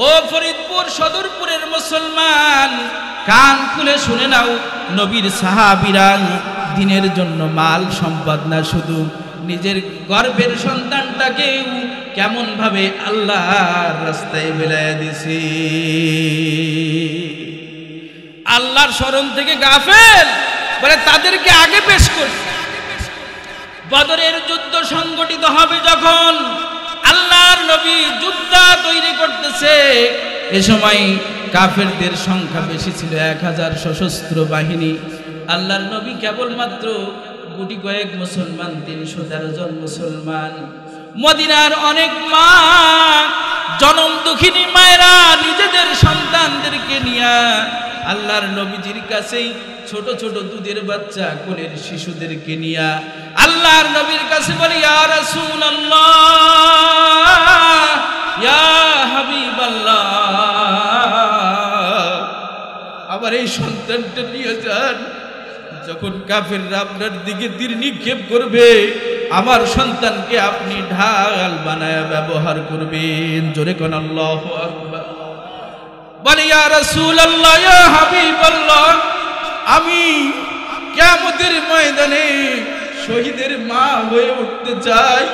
ও ফরিদপুর সদরপুরের মুসলমান, কান খুলে শুনে নাও, নবীর সাহাবীরা দিনের জন্য মাল সম্পদ না, শুধু নিজের গর্ভের সন্তানটাকেও কেমন ভাবে আল্লাহর রাস্তায় বিলায় দিছে। আল্লাহর শরণ থেকে গাফেল বলে তাদেরকে আগে পেশ করছে। বদরের যুদ্ধ সংগঠিত হবে যখন, আল্লাহর নবী যোদ্ধা তৈরি করতেছে, এ সময় কাফেরদের সংখ্যা বেশি ছিল, 1000 সশস্ত্র বাহিনী। আল্লাহর নবী কেবলমাত্র গুটি কয়েক মুসলমান, 313 জন মুসলমান। মদিনার অনেক মা, জনম দুঃখিনী মায়েরা নিজেদের সন্তানদেরকে নিয়ে আল্লাহর নবীজির কাছেই ছোট ছোট দুধের বাচ্চা, কোলের শিশুদেরকে নিয়ে আল্লাহর নবীর কাছে বলে, ইয়া রাসূলুল্লাহ, ইয়া হাবিবাল্লাহ, আমার এই সন্তানটা নিয়ে যান। যখন কাফেররা আপনার দিকে তীর নিক্ষেপ করবে, আমার সন্তানকে আপনি ঢাল বানায় ব্যবহার করবেন। জোরে কোন আল্লাহু আকবার। বলে, ইয়া রাসূলুল্লাহ, ইয়া হাবিবাল্লাহ, আমি কিয়ামতের ময়দানে শহীদের মা হয়ে উঠতে চাই।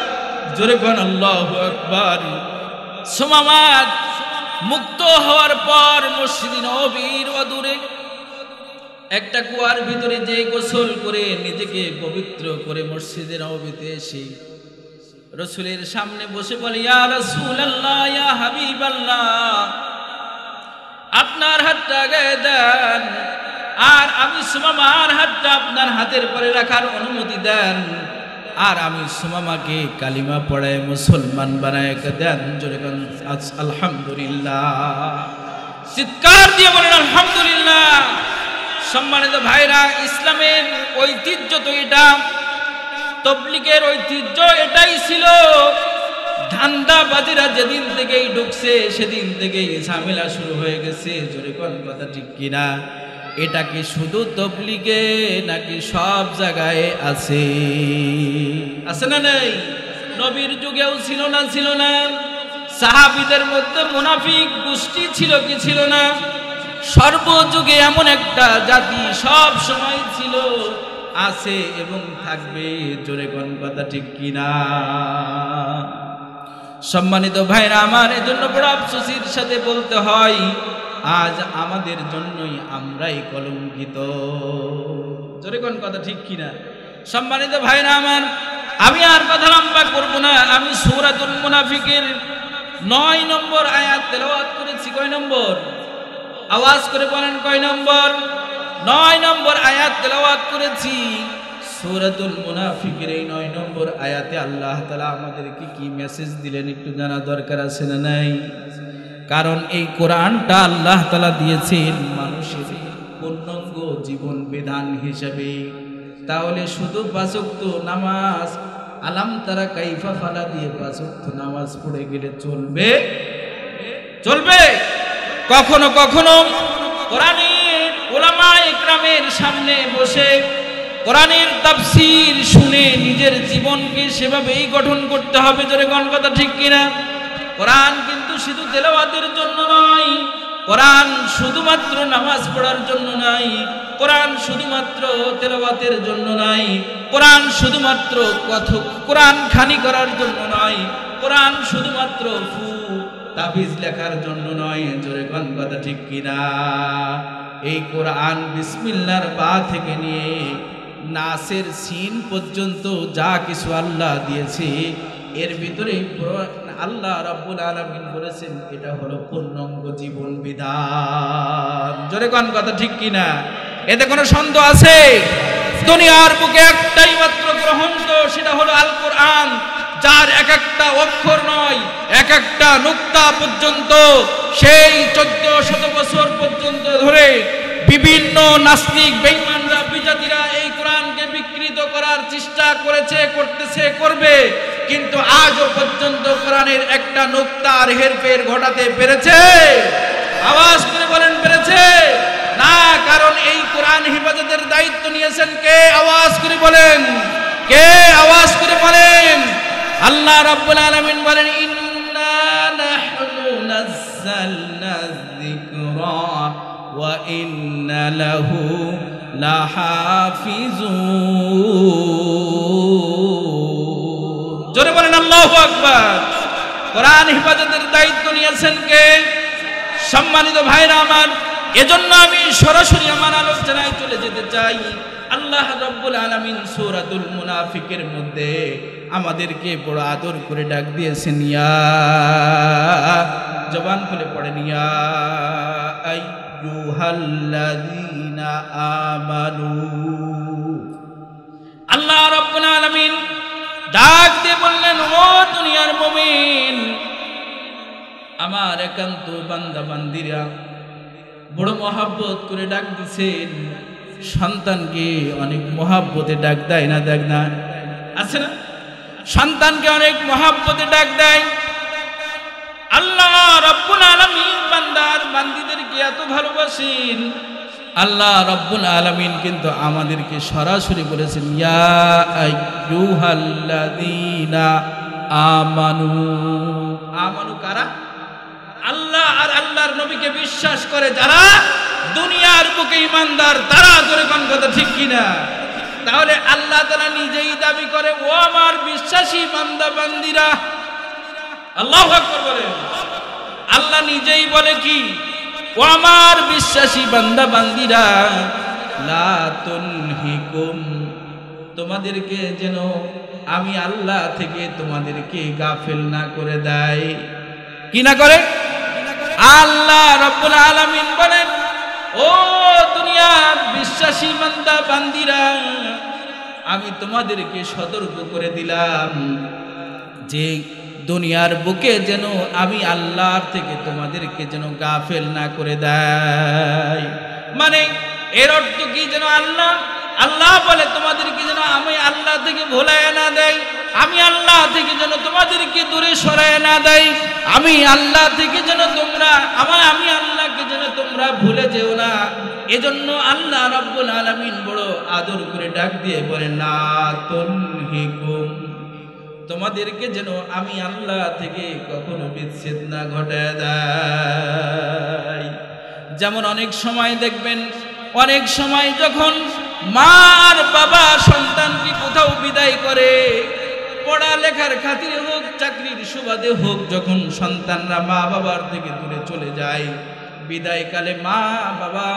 জোরে কোন আল্লাহু আকবার। সুমামা মুক্ত হওয়ার পর মসজিদ নববীর অদূরে একটা কুয়ার ভিতরে যে গোসল করে নিজেকে পবিত্র করে মসজিদে নববীতে এসে রাসূলের সামনে বসে বলে, ইয়া রাসূলুল্লাহ, ইয়া হাবিবাল্লাহ, আপনার হাতটা গায়ে দেন, আর আমি সুমামার হাতটা আপনার হাতের পরে রাখার অনুমতি দেন, আর আমি সুমামাকে কালিমা পড়ায় মুসলমান বানায় দেন। জোরে বলেন আলহামদুলিল্লাহ। চিৎকার দিয়ে বলেন আলহামদুলিল্লাহ। সম্মানিত ভাইরা, ইসলামের ঐতিহ্য তো এটা, তাবলীগের ঐতিহ্য এটাই ছিল। ধান্দাবাজিরা যেদিন থেকেই ঢুকছে সেদিন থেকেই ঝামেলা শুরু হয়ে গেছে। জোরে কোন কথা ঠিক কিনা? এটা কি শুধু তাবলীগে নাকি সব জায়গায় আছে? আছে না নাই? নবীর যুগেও ছিল না? ছিল না? সাহাবীদের মধ্যে মুনাফিক গোষ্ঠী ছিল কি ছিল না? সর্বযুগে এমন একটা জাতি সব সময় ছিল, আছে এবং থাকবে। জোরে কোন কথা ঠিক কিনা? সম্মানিত ভাইরা আমার, এজন্য বড় আফসোসের সাথে বলতে হয়, আজ আমাদের জন্যই আমরাই কলঙ্কিত। জোরে কোন কথা ঠিক কিনা? সম্মানিত ভাইরা আমার, আমি আর কথা লম্বা করব না। আমি সূরাতুল মুনাফিকের 9 নম্বর আয়াত তেলাওয়াত করেছি। কয় নম্বর? আওয়াজ করে বলেন, কয় নম্বর? 9 নম্বর আয়াত তেলাওয়াত করেছি। সূরাতুল মুনাফিকের এই 9 নম্বর আয়াতে আল্লাহ তাআলা আমাদেরকে কি মেসেজ দিলেন একটু জানা দরকার আছে না নাই? কারণ এই কোরআনটা আল্লাহ তাআলা দিয়েছেন মানুষের পূর্ণাঙ্গ জীবন বিধান হিসেবে। তাহলে শুধু 5 ওয়াক্ত নামাজ, আলাম তারা কাইফা ফালা দিয়ে 5 ওয়াক্ত নামাজ পড়ে গেলে চলবে? চলবে? কখনো কখনো কোরআনের উলামায়ে ইকরামের সামনে বসে কোরআনের তাফসীর শুনে নিজের জীবনকে সেভাবেই গঠন করতে হবে। জোরে কোন কথা ঠিক কিনা? কোরআন কিন্তু শুধু তেলাওয়াতের জন্য নয়, কোরআন শুধুমাত্র নামাজ পড়ার জন্য নয়, কোরআন শুধুমাত্র তেলাওয়াতের জন্য নয়, কোরআন শুধুমাত্র কোরআন খানি করার জন্য নয়, কোরআন শুধুমাত্র তাবিজ লেখার জন্য নয়। জোরে কোন কথা ঠিক কিনা? এই কোরআন বিসমিল্লাহর বা থেকে নিয়ে নাসের সিন পর্যন্ত যা কিছু আল্লাহ দিয়েছে, এর ভিতরে আল্লাহ রাব্বুল আলামিন বলেছেন এটা হলো পূর্ণাঙ্গ জীবন বিধান। জোরে কোন কথা ঠিক কিনা? এতে কোনো সন্দেহ আছে? দুনিয়ার বুকে একটাই মাত্র গ্রন্থ, সেটা হলো আল কোরআন, যার এক একটা অক্ষর নয়, এক একটা নুক্তা পর্যন্ত সেই 1400 বছর পর্যন্ত ধরে বিভিন্ন নাস্তিক বেঈমানরা, বিজাতিরা এই কোরআনকে বিকৃত করার চেষ্টা করেছে, করতেছে, করবে, কিন্তু আজও পর্যন্ত কোরআনের একটা নুক্তার হেরফের ঘটাতে পেরেছে? আওয়াজ করে বলেন, পেরেছে না? কারণ এই কোরআন হিফাজতের দায়িত্ব নিয়েছেন কে? আওয়াজ করে বলেন, কে? আওয়াজ করে বলেন। আল্লাহ রাব্বুল আলামিন বলেন, ইন্না নাহনু নাযালনা যিকরা ওয়া ইন্না লাহু লাহাফিজুন। জোরে বলেন আল্লাহু আকবার। কোরআন হেফাজতের দায়িত্ব নিয়েছেন কে? সম্মানিত ভাইরা আমার, এজন্য আমি সরাসরি আমার আলোচনায় চলে যেতে চাই। আল্লাহ রাব্বুল আলামিন সূরাতুল মুনাফিকের মধ্যে আমাদেরকে বড় আদর করে ডাক দিয়েছেন, ইয়া, জবান খুলে পড়েন, ইয়া আইয়ুহাল্লাযীনা আমানু। আল্লাহ রাব্বুল আলামিন ডাক দিয়ে বললেন, ও দুনিয়ার মুমিন, আমার একান্ত বান্দা বান্দিরা, বড় মহাব্বত করে ডাক দিছেন। সন্তানকে অনেক মহাব্বতে ডাক দেয় না? দেখ না, আছে না? সন্তানকে অনেক মহাব্বতে ডাক দেয়। আল্লাহ রাব্বুল আলামিন বান্দার বান্দীদেরকে এত ভালোবাসেন। আল্লাহ রাব্বুল আলামিন কিন্তু আমাদেরকে সরাসরি বলেছেন, ইয়া আইয়ুহাল্লাযীনা আমানু। আমানু কারা? আল্লাহ আর আল্লাহর নবীকে বিশ্বাস করে যারা, দুনিয়ার বুকে ঈমানদার তারা। জোরে কোন কথা ঠিক কিনা? তাহলে আল্লাহ তাআলা নিজেই দাবি করে, ও আমার বিশ্বাসী বান্দা বান্দীরা। আল্লাহু আকবার বলেন। আল্লাহ নিজেই বলে কি? ও আমার বিশ্বাসী বান্দা বান্দীরা, লা তুলহিকুম, তোমাদেরকে যেন আমি আল্লাহ থেকে তোমাদেরকে গাফেল না করে দেয়। কি না করে? আল্লাহ রাব্বুল আলামিন বলেন, ও দুনিয়ার বিশ্বাসী বান্দা বান্দীরা, আমি তোমাদেরকে সতর্ক করে দিলাম যে দুনিয়ার বুকে যেন আমি আল্লাহর থেকে তোমাদেরকে যেন গাফেল না করে দেয়। মানে এর অর্থ কি? যেন আল্লাহ বলে তোমাদেরকে যেন আমি আল্লাহ থেকে ভোলায় না দেয়, আমি আল্লাহ থেকে যেন তোমাদেরকে দূরে সরায় না দেয়, আমি আল্লাহ থেকে যেন তোমরা আমি আল্লাহকে যেন তোমরা ভুলে যেও না। এজন্য আল্লাহ রাব্বুল আলামিন বড় আদর করে ডাক দিয়ে বলেন, লা তুলহিকুম, তোমাদেরকে যেন আমি আল্লাহ থেকে কখনো বিচ্ছেদ না ঘটায় দেয়। যেমন অনেক সময় দেখবেন, অনেক সময় যখন মা আর বাবা সন্তানকে কোথাও বিদায় করে, পড়ালেখার খাতিরে হোক, চাকরির সুবাদে হোক, যখন সন্তানরা মা বাবার থেকে দূরে চলে যায়, বিদায়কালে মা বাবা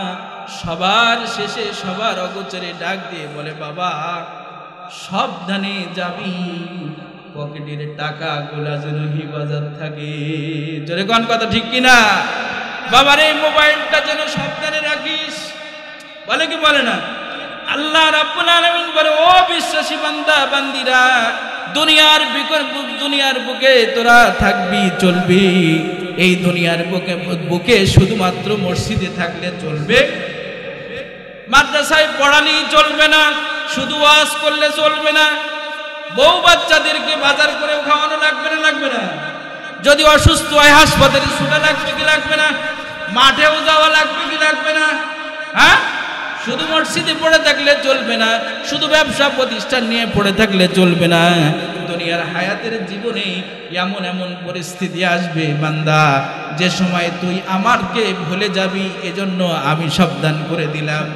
সবার শেষে সবার অগোচরে ডাক দিয়ে বলে, বাবা সাবধানে যাবি, পকেটের টাকাগুলা যেন হিফাজত থাকে। জোরে কোন কথা ঠিক কিনা? বাবার এই মোবাইলটা যেন সাবধানে রাখিস, বলে কি বলে না? আল্লাহ রাব্বুল আলামিন বলে, ও বিশ্বাসী বান্দা বান্দীরা, দুনিয়ার বুকে তোরা থাকবি, চলবি। এই দুনিয়ার বুকে শুধুমাত্র মসজিদে থাকলে চলবে, মাদ্রাসায় পড়ালেই চলবে না, শুধু ওয়াজ করলে চলবে না, বউ বাচ্চাদেরকে বাজার করেও খাওয়ানো লাগবে না? লাগবে না? যদি অসুস্থ হয় হাসপাতালে ছুটা লাগবে কি লাগবে না? মাঠেও যাওয়া লাগবে কি লাগবে না? হ্যাঁ, শুধু মসজিদে পড়ে থাকলে চলবে না, শুধু ব্যবসা প্রতিষ্ঠান নিয়ে পড়ে থাকলে চলবে না। দুনিয়ার হায়াতের জীবনে এমন এমন পরিস্থিতি আসবে বান্দা, যে সময় তুই আমারকে ভুলে যাবি। এজন্য আমি সাবধান করে দিলাম,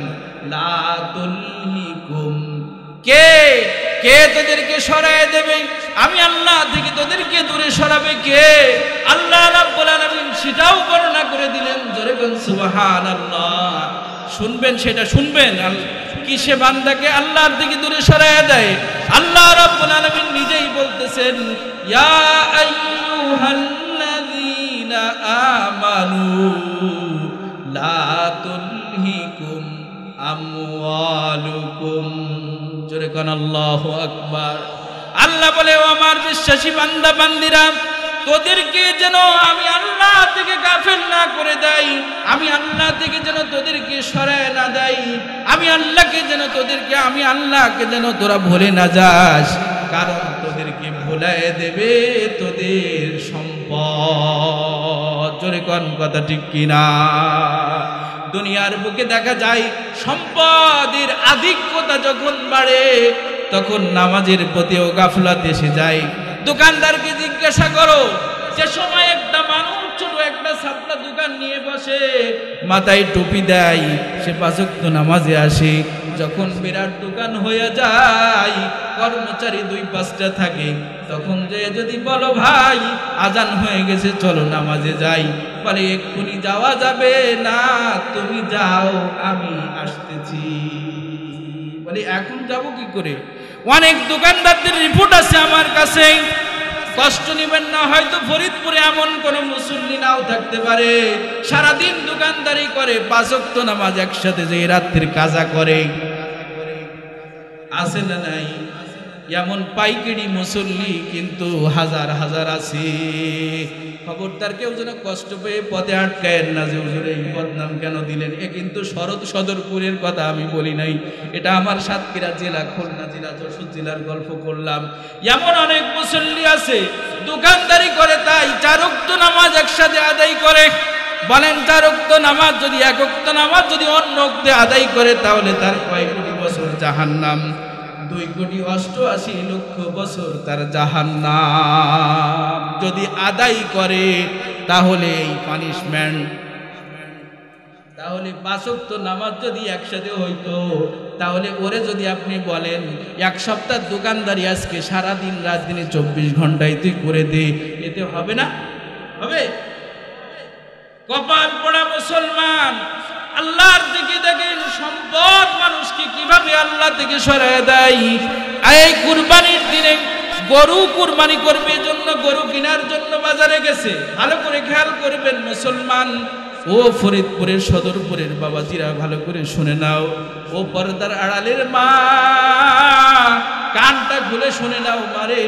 লা তুলহিকুম। কে তোদেরকে সরায় দেবে? আমি আল্লাহ থেকে তোদেরকে দূরে সরাবে কে? আল্লাহ রাব্বুল আলামিন সেটাও বর্ণনা করে দিলেন। জোরে বলেন সুবহানাল্লাহ। শুনবেন, সেটা শুনবেন, কিসে বান্দাকে আল্লাহর দিকে দূরে সরায় দেয়। আল্লাহ রাব্বুল আলামিন নিজেই বলতেছেন, ইয়া আইয়ুহাল্লাযীনা আমানু লা তুলহিকুম আমওয়ালুকুম। জোরে কোন আল্লাহু আকবার। আল্লাহ বলে, ও আমার বিশ্বাসী বান্দা বান্দীরা, তোদেরকে যেন আমি আল্লাহ থেকে গাফেল না করে দেই, আমি আল্লাহ থেকে যেন তোদেরকে সরায় না দেই, আমি আল্লাহকে যেন তোরা ভুলে না যাস। কারণ তোদেরকে ভুলায় দেবে তোদের সম্পদ। জোরে কোন কথা ঠিক কিনা? দুনিয়ার বুকে দেখা যায় সম্পদের আধিক্যতা যখন বাড়ে, তখন নামাজের প্রতিও গাফলাত এসে যায়। দোকানদারকে জিজ্ঞাসা করো, যে সময় একটা মানুষ ছোট একটা ছাপলা দোকান নিয়ে বসে, মাথায় টুপি দেয়, সে 5 ওয়াক্ত নামাজে আসে। যখন বিরাট দোকান হয়ে যায়, কর্মচারী 2-5টা থাকে, তখন যে যদি বলো ভাই আজান হয়ে গেছে চলো নামাজে যাই, বলে এক্ষুনি যাওয়া যাবে না, তুমি যাও আমি আসতেছি। বলে এখন যাব কি করে? অনেক দোকানদারদের রিপোর্ট আছে আমার কাছে, কষ্ট নেবেন না, হয়তো ফরিদপুরে এমন কোন মুসল্লি নাও থাকতে পারে, সারাদিন দোকানদারি করে, 5 ওয়াক্ত নামাজ একসাথে যে রাত্রির কাজা করে, আছে না নাই? এমন পাইকারি মুসল্লি কিন্তু হাজার হাজার আছে। খবরদার কেউ যেন কষ্ট পেয়ে পথে আটকায়েন না যে হুজুর এই বদনাম কেন দিলেন। এ কিন্তু সদরপুরের কথা আমি বলি নাই, এটা আমার সাতক্ষীরা জেলা, খুলনা জেলা, যশোর জেলার গল্প করলাম। এমন অনেক মুসল্লি আছে দোকানদারি করে, তাই 4 ওয়াক্ত নামাজ একসাথে আদায় করে। বলেন 4 ওয়াক্ত নামাজ যদি 1 ওয়াক্ত নামাজ যদি অন্য ওয়াক্তে আদায় করে, তাহলে তার কয় কোটি বছর জাহান্নাম? 2,88,00,000 বছর তার জাহান্নাম। যদি আদায় করে তাহলে এই পানিশমেন্ট। তাহলে 5 ওয়াক্ত নামাজ যদি একসাথে হইতো, তাহলে ওরে যদি আপনি বলেন 1 সপ্তাহ দোকানদারি আজকে সারাদিন রাত দিনে 24 ঘন্টায় তুই করে দে, এতে হবে না? হবে? কপাল পোড়া মুসলমান, আল্লাহর দিকে দেখেন সম্পদ মানুষকে কিভাবে আল্লাহ থেকে সরায় দেয়। এই কুরবানির দিনে গরু কুরবানি করবে জন্য, গরু কেনার জন্য বাজারে গেছে। ভালো করে খেয়াল করবেন মুসলমান, ও ফরিদপুরের সদরপুরের বাবাজিরা ভালো করে শুনে নাও, ও পর্দার আড়ালের মা কানটা খুলে শুনে নাও, মারে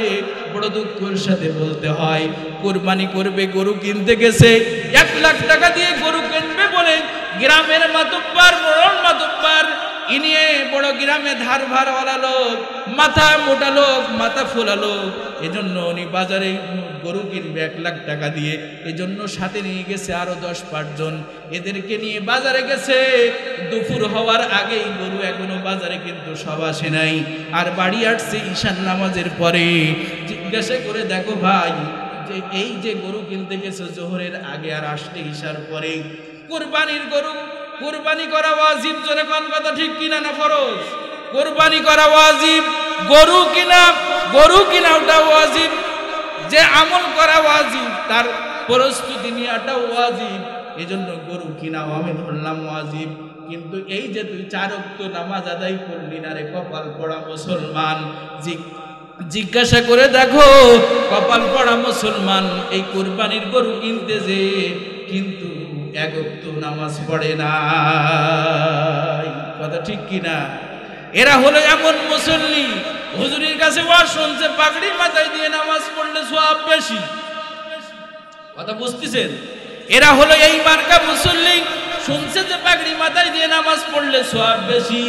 বড় দুঃখের সাথে বলতে হয়, কুরবানি করবে, গরু কিনতে গেছে, 1 লাখ টাকা দিয়ে গরু কিনবে বলে গ্রামের মাতুব্বার, মোড়ল মাতুব্বার, ইনিয়ে বড় গ্রামে ধার ভারওয়ালা লোক, মাথা মোটা লোক, মাথা ফোলা লোক, এজন্য উনি বাজারে গরু কিনবে 1 লাখ টাকা দিয়ে, এজন্য সাথে নিয়ে গেছে আরো 10-5 জন, এদেরকে নিয়ে বাজারে গেছে। দুপুর হওয়ার আগেই গরু এখনো বাজারে কিন্তু সব আসে নাই, আর বাড়ি আসছে ঈশান নামাজের পরে। জিজ্ঞাসা করে দেখো ভাই, যে এই যে গরু কিনতে গেছে জোহরের আগে আর আসলে ঈশার পরে, কুরবানির গরু কুরবানি করা ওয়াজিব, জোরে কোন কথা ঠিক কিনা না ফরজ? কুরবানি করা ওয়াজিব, গরু কিনা ওটা ওয়াজিব, যে আমল করা ওয়াজিব তার প্রস্তুতি নেওয়াটা ওয়াজিব, এজন্য গরু কিনাও আমি ধরলাম ওয়াজিব। কিন্তু এই যে তুই 4 ওয়াক্ত নামাজ আদায় করলি না রে কপাল পড়া মুসলমান, জিজ্ঞাসা করে দেখো কপাল পড়া মুসলমান, এই কুরবানির গরু কিনতে যে কিন্তু 1 ওয়াক্ত নামাজ পড়ে না। কথা ঠিক কিনা? এরা হলো এমন মুসল্লি, হুজুরের কাছে ওয়াজ শুনছে, পাগড়ি মাথায় দিয়ে নামাজ পড়লে সওয়াব বেশি। কথা বুঝতেছেন? এরা হলো এই মার্কা মুসল্লি, শুনছে যে পাগড়ি মাথায় দিয়ে নামাজ পড়লে সওয়াব বেশি,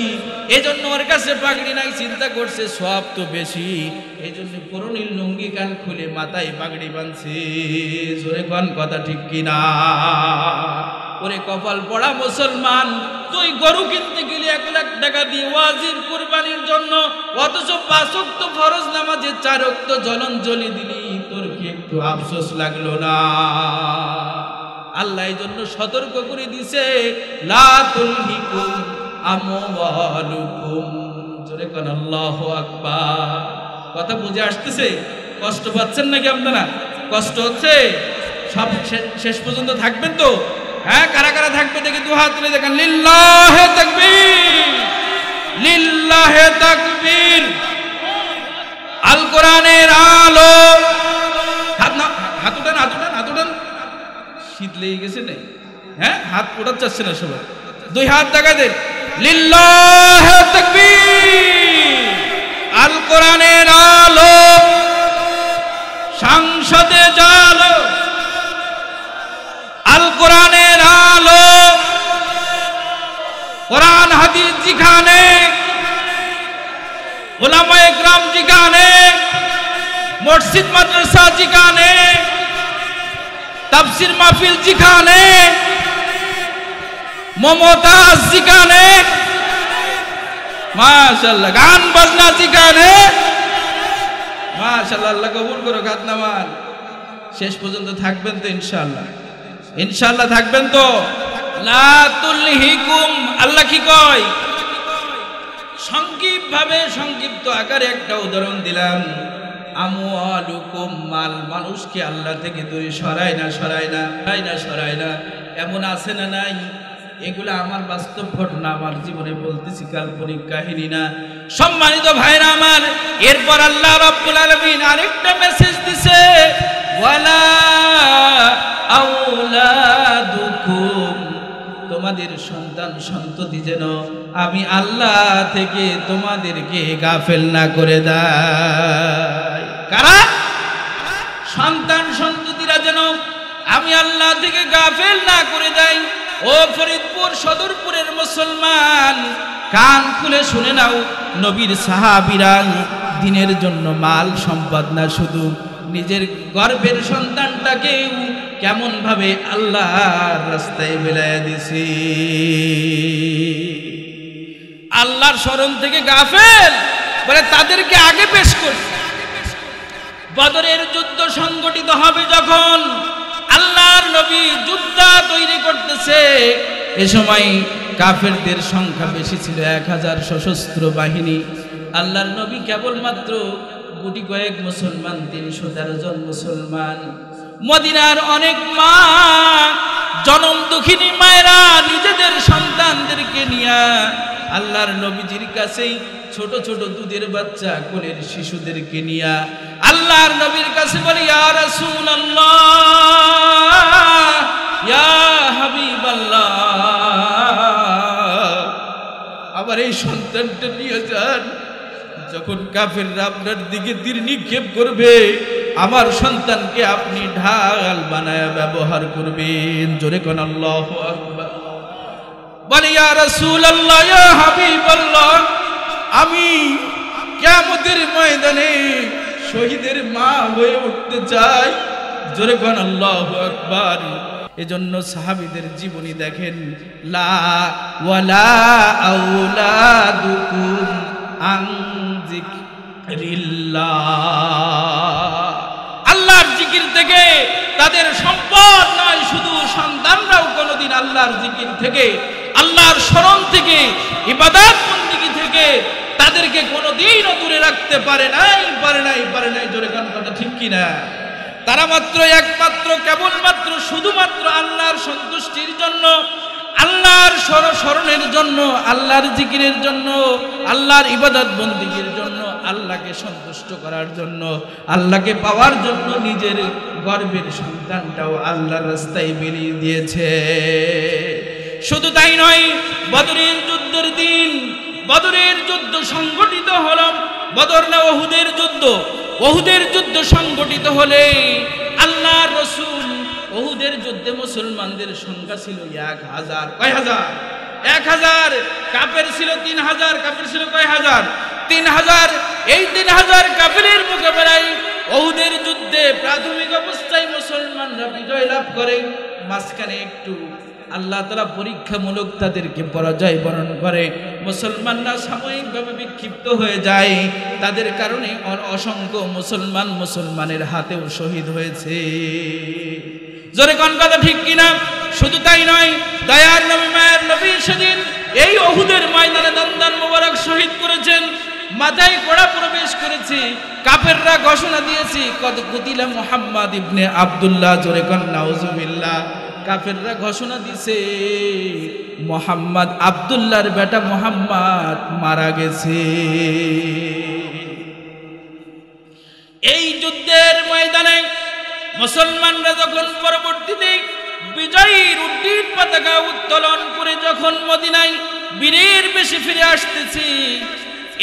এজন্য ওর কাছে পাগড়ি নাই, চিন্তা করছে সওয়াব তো বেশি, এজন্য পুরনীল লুঙ্গি কান খুলে মাথায় পাগড়ি বাঁধছে। জোরে কোন কথা ঠিক কিনা? ওরে কপাল পড়া মুসলমান, তুই গরু কিনতে গেলি 1 লাখ টাকা দিয়ে ওয়াজিব কুরবানির জন্য, অথচ 5 ওয়াক্ত ফরজ নামাজে 4 ওয়াক্ত জলঞ্জলি দিলি, তোর কি একটু আফসোস লাগলো না? আল্লাহ এই জন্য সতর্ক করে দিছে, লা তুলহিকুম আমওয়ালুকুম। জোরে কোন আল্লাহু আকবার। কথা বুঝে আসতেছে? কষ্ট পাচ্ছেন নাকি আপনারা? কষ্ট হচ্ছে? সব শেষ পর্যন্ত থাকবেন তো? হ্যাঁ, কারা কারা থাকবে দেখি 2 হাত তুলে দেখেন। লিল্লাহে তাকবীর, লিল্লাহে তাকবীর। আল কোরআনের আলো। হাত উঠান, হাত উঠান, হাত উঠান। শীত লেগে গেছে না? হ্যাঁ, হাত ওঠাতে চাচ্ছে না সবাই। 2 হাত দেখা দেন। লিল্লাহে তাকবীর। আল কোরআনের আলো, সংসদে জালো। আল কোরআনের আলো, কোরআন হাদিস যেখানে, উলামায়ে কেরাম যেখানে, মসজিদ মাদ্রাসা যেখানে, তাফসীর মাহফিল যেখানে, মমতাজ যেখানে, মাশাআল্লাহ, গান বাজনা যেখানে, মাশাআল্লাহ, আল্লাহ কবুল করুক। হাত নামান। শেষ পর্যন্ত থাকবেন তো ইনশাআল্লাহ? ইনশাআল্লাহ থাকবেন তো? লা তুলহিকুম, আল্লাহ কি কয়? সংক্ষিপ্ত আকারে একটা উদাহরণ দিলাম। আমওয়ালুকুম, মাল মানুষকে আল্লাহ থেকে দূরে সরায় না। এমন আছে না নাই? এগুলো আমার বাস্তব ঘটনা, আমার জীবনে বলতেছি, কাল্পনিক কাহিনী না। সম্মানিত ভাইরা আমার, এরপর আল্লাহ রাব্বুল আলামিন আরেকটা মেসেজ দিছে, ওয়ালা আওলাদুকুম, তোমাদের সন্তান সন্ততি যেন আমি আল্লাহ থেকে তোমাদেরকে গাফেল না করে দেয়। কারা? সন্তান সন্ততিরা যেন আমি আল্লাহ থেকে গাফেল না করে দেয়। ও ফরিদপুর সদরপুরের মুসলমান, কান খুলে শুনে নাও, নবীর সাহাবীরা দিনের জন্য মাল সম্পদ না, শুধু নিজের গর্ভের সন্তানটাকেও কেমন ভাবে আল্লাহর রাস্তায় বিলায়া দিছে। আল্লাহর স্মরণ থেকে গাফেল বলে তাদেরকে আগে পেশ করছে। বদরের যুদ্ধ সংগঠিত হবে যখন, আল্লাহর নবী যুদ্ধ তৈরি করতেছে, এ সময় কাফেরদের সংখ্যা বেশি ছিল, 1000 সশস্ত্র বাহিনী। আল্লাহর নবী কেবলমাত্র গুটি কয়েক মুসলমান, 313 জন মুসলমান। মদিনার অনেক মা, জনম দুঃখিনী মায়েরা নিজেদের সন্তানদেরকে নিয়ে আল্লাহর নবীজির কাছেই ছোট ছোট দুধের বাচ্চা, কোলের শিশুদেরকে নিয়ে আল্লাহর নবীর কাছে বলি, ইয়া রাসূলুল্লাহ, ইয়া হাবিবাল্লাহ, আমার এই সন্তানটা নিয়ে যান। যখন কাফেররা আপনার দিকে তীর নিক্ষেপ করবে, আমার সন্তানকে আপনি ঢাল বানায় ব্যবহার করবেন। জোরে কোন আল্লাহু আকবার। বলে, ইয়া রাসূলুল্লাহ, ইয়া হাবিবাল্লাহ, আমি কিয়ামতের ময়দানে শহীদের মা হয়ে উঠতে চাই। জোরে কোন আল্লাহু আকবার। এজন্য সাহাবীদের জীবনী দেখেন, লা ওয়ালা আওলাদুকুম আন যিকরিল্লাহ, আল্লাহর জিকির থেকে তাদের সম্পদ নয়, শুধু সন্তানরাও কোনোদিন আল্লাহর জিকির থেকে, আল্লাহর স্মরণ থেকে, ইবাদত বন্দেগী থেকে তাদেরকে কোনোদিনও দূরে রাখতে পারে নাই। জোরে গান কথা ঠিক কিনা? তারা মাত্র একমাত্র কেবলমাত্র শুধুমাত্র আল্লাহর সন্তুষ্টির জন্য, আল্লাহর স্মরণের জন্য, আল্লাহর জিকিরের জন্য, আল্লাহর ইবাদত বন্দেগীর জন্য, আল্লাহকে সন্তুষ্ট করার জন্য, আল্লাহকে পাওয়ার জন্য নিজের গর্ভের সন্তানটাও আল্লাহর রাস্তায় বিলিয়ে দিয়েছে। শুধু তাই নয়, বদরের যুদ্ধের দিন, বদরের যুদ্ধ সংগঠিত হলো। বদর না উহুদের যুদ্ধ? উহুদের যুদ্ধ সংগঠিত হলে আল্লাহর রাসূল উহুদের যুদ্ধে মুসলমানদের সংখ্যা ছিল 1000। কয় হাজার? 1000। কাফের ছিল 3000। কাফের ছিল কয় হাজার? 3000। এই 3000 কাফেরের মোকাবেলায় উহুদের যুদ্ধে প্রাথমিক অবস্থায় মুসলমানরা বিজয় লাভ করে। মাঝখানে একটু আল্লাহ তাআলা পরীক্ষামূলক তাদেরকে পরাজয় বরণ করে। মুসলমানরা সাময়িকভাবে বিক্ষিপ্ত হয়ে যায়। তাদের কারণে অসংখ্য মুসলমানের হাতেও শহীদ হয়েছে। জোরে কোন কথা ঠিক কিনা? শুধু তাই নয়, দয়ার নবী মায়ের নবী সেদিন এই উহুদের ময়দানে দন্দান মোবারক শহীদ করেছেন। মাথায় কোড়া প্রবেশ করেছে। কাফেররা ঘোষণা দিয়েছে, কদ কুতিলা মুহাম্মদ ইবনে আব্দুল্লাহ। জোরে কোন নাউজুবিল্লাহ। কাফেররা ঘোষণা দিছে, মুহাম্মদ আব্দুল্লাহর বেটা মুহাম্মদ মারা গেছে। এই যুদ্ধের ময়দানে মুসলমানরা যখন পরবর্তীতে বিজয়ীর উড্ডীন পতাকা উত্তোলন করে যখন মদিনায় বীরের বেশে ফিরে আসতেছে,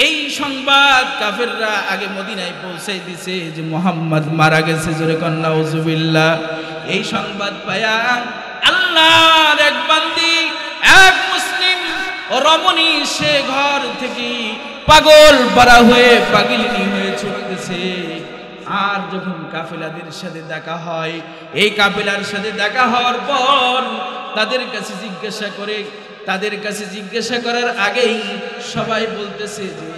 এই সংবাদ কাফেররা আগে মদিনায় পৌঁছাই দিছে যে মুহাম্মদ মারা গেছে। জোরে কোন নাউজুবিল্লাহ। এই সংবাদ পায়া আল্লাহর এক বান্দি, এক মুসলিম রমণী, সে ঘর থেকে পাগল পারা হয়ে, পাগলিনী হয়ে ছুটতেছে। আর যখন কাফেলাদের সাথে দেখা হয়, এই কাফেলার সাথে দেখা হওয়ার পর তাদের কাছে জিজ্ঞাসা করার আগেই সবাই বলতেছে যে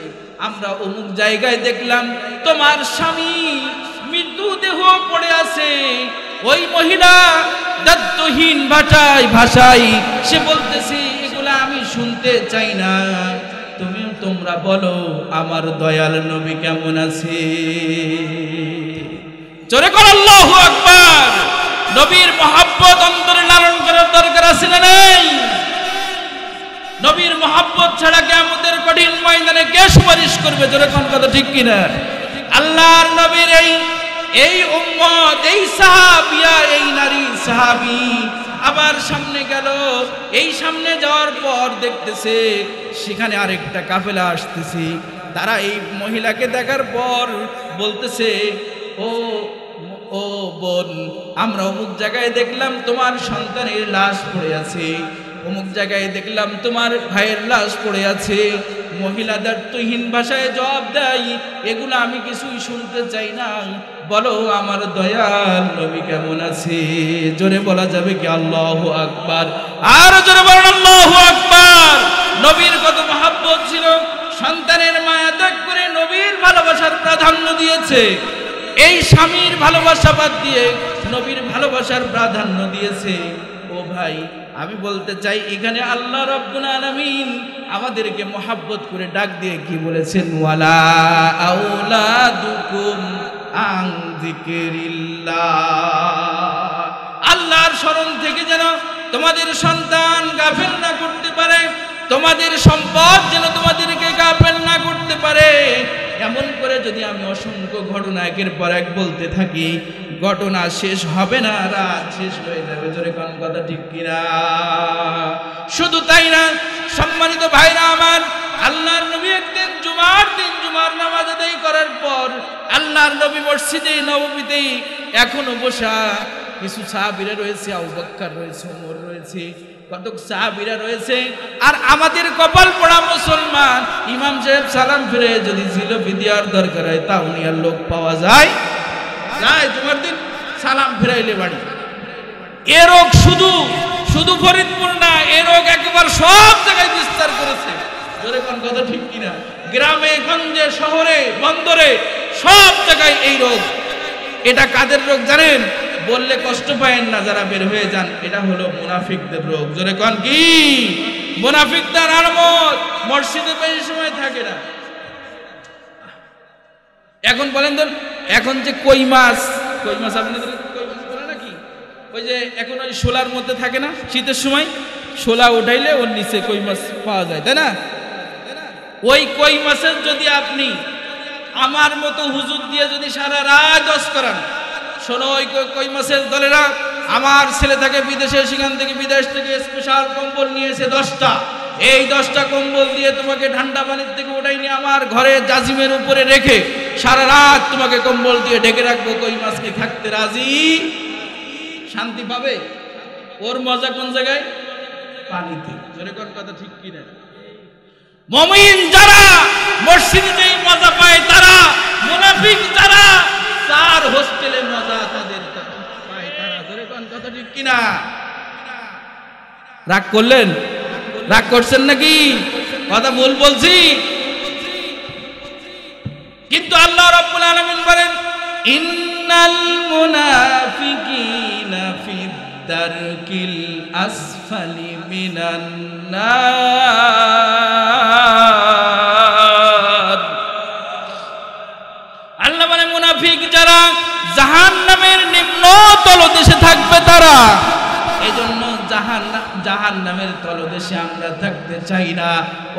আমরা অমুক জায়গায় দেখলাম তোমার স্বামী মৃত্যুদেহ পড়ে আছে। ওই মহিলা দায়িত্বহীন ভাষায় সে বলতেছে এগুলা আমি শুনতে চাই না, তোমরা বলো আমার দয়াল নবী কেমন আছে। জোরে কর আল্লাহু আকবার। নবীর মহব্বত অন্তরে লালন করার দরকার আছে না নাই? নবীর মহব্বত ছাড়া কিয়ামতের কঠিন ময়দানে কে সুপারিশ করবে? জোরে কোন কথা ঠিক কিনা? আল্লাহর নবীর এই উম্মত, এই সাহাবিয়া, এই নারী সাহাবী আবার সামনে গেল। এই সামনে যাওয়ার পর দেখতেছে সেখানে আরেকটা কাফেলা আসতেছে। তারা এই মহিলাকে দেখার পর বলতেছে, ও বোন, আমরা অমুক জায়গায় দেখলাম তোমার সন্তানের লাশ পড়ে আছে, অমুক জায়গায় দেখলাম তোমার ভাইয়ের লাশ পড়ে আছে। মহিলা দায়িত্বহীন ভাষায় জবাব দেয়, এগুলো আমি কিছুই শুনতে চাই না, বলো আমার দয়াল নবী কেমন আছে। জোরে বলা যাবে কি আল্লাহু আকবার? আর জোরে বলেন আল্লাহু আকবার। নবীর কত মহব্বত ছিল, সন্তানের মায়া ত্যাগ করে নবীর ভালোবাসার প্রাধান্য দিয়েছে। এই স্বামীর ভালোবাসা বাদ দিয়ে নবীর ভালোবাসার প্রাধান্য দিয়েছে। ও ভাই, আমি বলতে চাই এখানে আল্লাহ রাব্বুল আলামিন আমাদেরকে মহব্বত করে ডাক দিয়ে কি বলেছেন? ওয়ালা আউলাদুকুম আন যিকরিল্লাহ। আল্লাহর স্মরণ থেকে যেন তোমাদের সন্তান গাফেল না করতে পারে, তোমাদের সম্পদ যেন তোমাদেরকে গাফেল না করতে পারে। এমন করে যদি আমি অসংখ্য ঘটনা একের পর এক বলতে থাকি, ঘটনা শেষ হবে না, রাত শেষ হয়ে যাবে। জোরে কোন কথা ঠিক কিনা? শুধু তাই না, সম্মানিত ভাইরা আমার, আল্লাহর নবী একদিন জুমার নামাজ আদায় করার পর আল্লাহর নবী মসজিদে নববীতে এখনো বসা। কিছু সাহাবীরা রয়েছে, আবু বকর রয়েছে, ওমর রয়েছে, কতক সাহাবীরা রয়েছে। আর আমাদের কপাল পোড়া মুসলমান, ইমাম সাহেব সালাম ফিরে যদি জিলাপি দেওয়ার দরকার হয় তাও নিয়ার লোক পাওয়া যায়। জুমার দিন সালাম ফিরাইলে বাড়ি। এ রোগ শুধু ফরিদপুর না, এ রোগ একেবারে সব জায়গায় বিস্তার করেছে। জোরে কোন কথা ঠিক কিনা? গ্রামে গঞ্জে, শহরে, বন্দরে, সব জায়গায় এই রোগ। এটা কাদের রোগ জানেন? বললে কষ্ট পায়েন না যারা বের হয়ে যান, এটা হলো মুনাফিকদের রোগ। জোরে কোন কি? মুনাফিকদের আলামত। মসজিদে বেশি সময় থাকে না। এখন বলেন তো, এখন যে কই মাছ আপনাদের কই মাছ বলে নাকি? ওই যে এখন ওই শোলার মধ্যে থাকে না, শীতের সময় শোলা উঠাইলে ওর নিচে কই মাছ পাওয়া যায়, তাই না? ওই কই মাছের যদি আপনি আমার মতো হুজুর দিয়ে যদি সারা রাত দশ করান, শোনো ওই কই মাছের দলেরা, আমার ছেলে থাকে বিদেশে, সেখান থেকে বিদেশ থেকে স্পেশাল কম্বল নিয়েছে 10টা। এই 10টা কম্বল দিয়ে তোমাকে ঠান্ডা পানির থেকে ওটাই নিয়ে আমার ঘরে জাজিমের উপরে রেখে সারা রাত তোমাকে কম্বল দিয়ে ঢেকে রাখবো। কই মাছকে থাকতে রাজি? শান্তি পাবে? ওর মজা কোন জায়গায়? পানিতে। জোরে কোন কথা ঠিক কিনা? মুমিন যারা মসজিদে যেই মজা পায় তারা, মুনাফিক যারা তার হোস্টেলে মজা তাদের পায় তারা। জোরে কোন কথা ঠিক কিনা? রাগ করলেন? রাগ করছেন নাকি? কথা ভুল বলছি? কিন্তু আল্লাহ রাব্বুল আলামিন বলেন, ইন্নাল মুনাফিকিনা ফিদ দারকিল আসফালি মিনান নার। আল্লাহ বলেন মুনাফিক যারা জাহান্নামের নিম্ন তলদেশে থাকবে তারা। এজন্য জাহান্নামের তলদেশে আমরা থাকতে চাই না।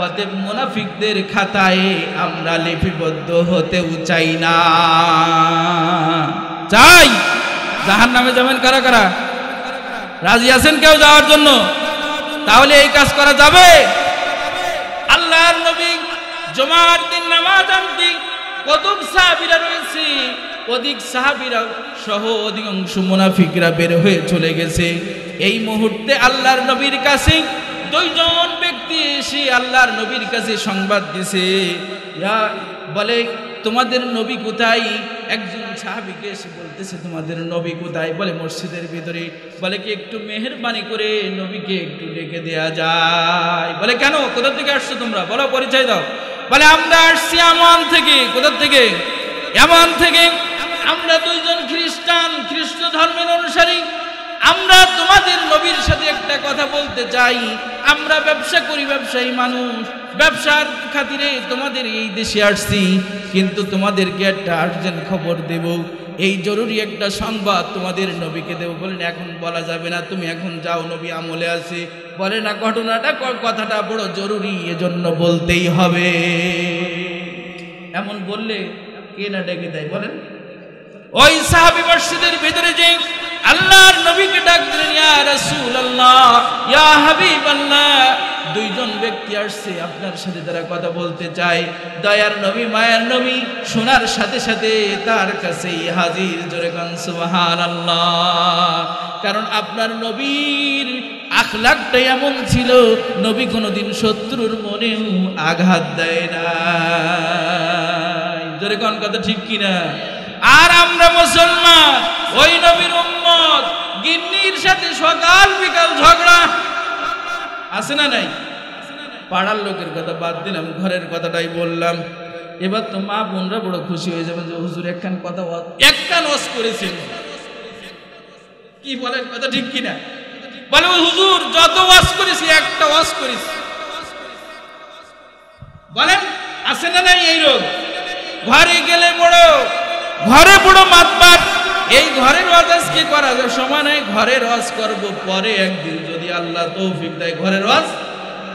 অতএব মুনাফিকদের খাতায় আমরা লিপিবদ্ধ হতেও চাই না। চাই জাহান্নামে যাবেন কারা কারা? রাজি আছেন কেউ যাওয়ার জন্য? তাহলে এই কাজ করা যাবে। আল্লাহর নবী জুমার দিন নামাজ আনতে কতক সাহাবীরা রয়েছে, অধিক সাহাবীরা সহ অধিকাংশ মুনাফিকরা বের হয়ে চলে গেছে। এই মুহূর্তে আল্লাহর নবীর কাছে দুইজন ব্যক্তি এসে আল্লাহর নবীর কাছে সংবাদ দিছে, বলে তোমাদের নবী কোথায়? একজন সাহাবীকে এসে বলতেছে তোমাদের নবী কোথায়? বলে মসজিদের ভিতরে। বলে কি একটু মেহেরবানি করে নবীকে একটু ডেকে দেয়া যায়? বলে কেন, কোথা থেকে আসছো তোমরা? বলো, পরিচয় দাও। বলে আমরা আসছি ইয়ামান থেকে। কোথা থেকে? ইয়ামান থেকে। আমরা দুইজন খ্রিস্ট ধর্মের অনুসারী। আমরা তোমাদের নবীর সাথে একটা কথা বলতে চাই, আমরা ব্যবসা করি, ব্যবসায়ী মানুষ, ব্যবসার খাতিরে তোমাদের এই দেশে আসছি, কিন্তু তোমাদেরকে একটা আর্জেন্ট খবর দেব, এই জরুরি একটা সংবাদ তোমাদের নবীকে দেব। বলেন এখন বলা যাবে না, তুমি এখন যাও, নবী আমলে আছে। বলে না ঘটনাটা, কথাটা বড় জরুরি, এজন্য বলতেই হবে। এমন বললে কে না ডেকে দেয় বলেন? ওই সাহাবী মসজিদের ভিতরে যে আল্লাহর নবীকে ডাক দিলেন, ইয়া রাসূলুল্লাহ, ইয়া হাবিবাল্লাহ, দুইজন ব্যক্তি আসছে আপনার সাথে, তারা কথা বলতে চায়। দয়ার নবী, মায়ার নবী শোনার সাথে সাথে তার কাছেই হাজির। জোরে কোন সুবহানাল্লাহ। কারণ আপনার নবীর আখলাকটা এমন ছিল, নবী কোনোদিন শত্রুর মনেও আঘাত দেয় না। জোরে কোন কথা ঠিক কিনা? আর আমরা মুসলমান, ওই নবীর উম্মত, গিন্নির সাথে সকাল বিকাল ঝগড়া আছে না নাই? পাড়ার লোকের কথা বাদ দিলাম, ঘরের কথাটাই বললাম। এবার তো মা বোনরা বড় খুশি হয়ে যাবেন যে হুজুর একখান কথা, একখান ওয়াজ করেছেন। কি বলেন, কথা ঠিক কিনা? বলে হুজুর যত ওয়াজ করেছি একটা ওয়াজ করেছি। বলেন আছে না নাই এই রোগ? ঘরে গেলে বড়, ঘরে বড় মাতবার, এই ঘরের ওয়াজ আজকে করা যায়, সময় নাই, ঘরের ওয়াজ করব পরে একদিন যদি আল্লাহ তৌফিক দেয়। ঘরের ওয়াজ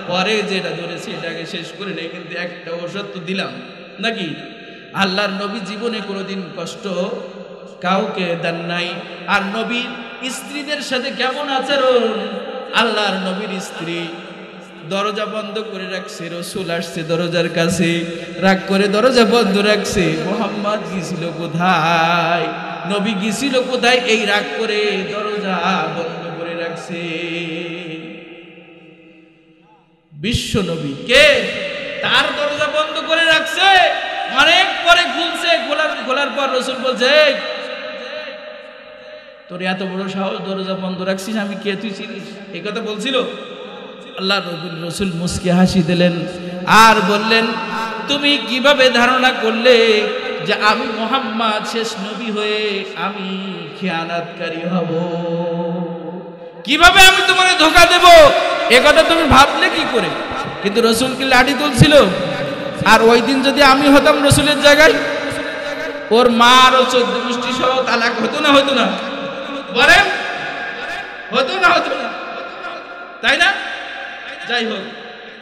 পরে, যেটা ধরেছি এটাকে শেষ করে নেই। কিন্তু একটা ওষুধ তো দিলাম নাকি? আল্লাহর নবী জীবনে কোনোদিন কষ্ট কাউকে দেন নাই। আর নবীর স্ত্রীদের সাথে কেমন আচরণ, আল্লাহর নবীর স্ত্রী দরজা বন্ধ করে রাখছে, রসুল আসছে দরজার কাছে, রাগ করে দরজা বন্ধ রাখছে। মুহাম্মদ গিয়েছিল কোথায়, নবী গিয়েছিল কোথায়, এই রাগ করে দরজা বন্ধ করে রাখছে। বিশ্ব নবী কে, তার দরজা বন্ধ করে রাখছে, অনেক পরে খুলছে, খোলার পর রসুল বলছে, তোর এত বড় সাহস, দরজা বন্ধ রাখছিস, আমি কে, তুই চিনিস? এই কথা বলছিল। আল্লাহ রসুল মুস্কি হাসি দিলেন আর বললেন, তুমি কিভাবে ধারণা করলে যে আমি মুহাম্মদ শেষ নবী হয়ে আমি খেয়ানাতকারী হব? কিভাবে আমি তোমারে ধোঁকা দেব, এ কথা তুমি ভাবলে কি করে? কিন্তু রসুল কি লাঠি তুলছিল? আর ওই দিন যদি আমি হতাম রসুলের জায়গায়, ওর মা আরো 14 গোষ্ঠী সহ তালাক হতো না হতো না? বলেন হতো না হতো না? তাই না? যাই হোক,